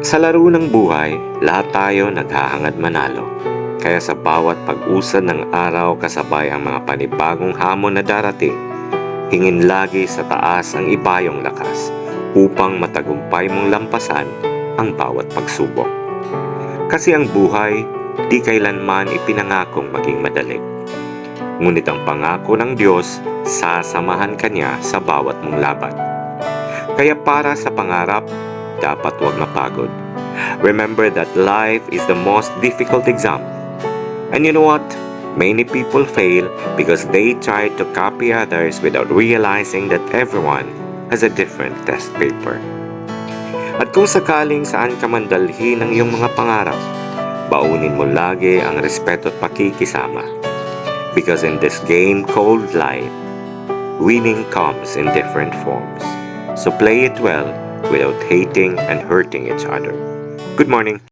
Sa laro ng buhay, lahat tayo naghahangad manalo. Kaya sa bawat pag-usad ng araw kasabay ang mga panibagong hamon na darating, hingin lagi sa taas ang ibayong lakas upang matagumpay mong lampasan ang bawat pagsubok. Kasi ang buhay, di kailanman ipinangakong maging madali. Ngunit ang pangako ng Diyos, sasamahan ka niya sa bawat mong laban. Kaya para sa pangarap, dapat huwag mapagod. Remember that life is the most difficult exam. And you know what? Many people fail because they try to copy others without realizing that everyone has a different test paper. At kung sakaling saan ka man dalhin ang iyong mga pangarap, baunin mo lagi ang respeto at pakikisama. Because in this game called life, winning comes in different forms. So play it well without hating and hurting each other. Good morning.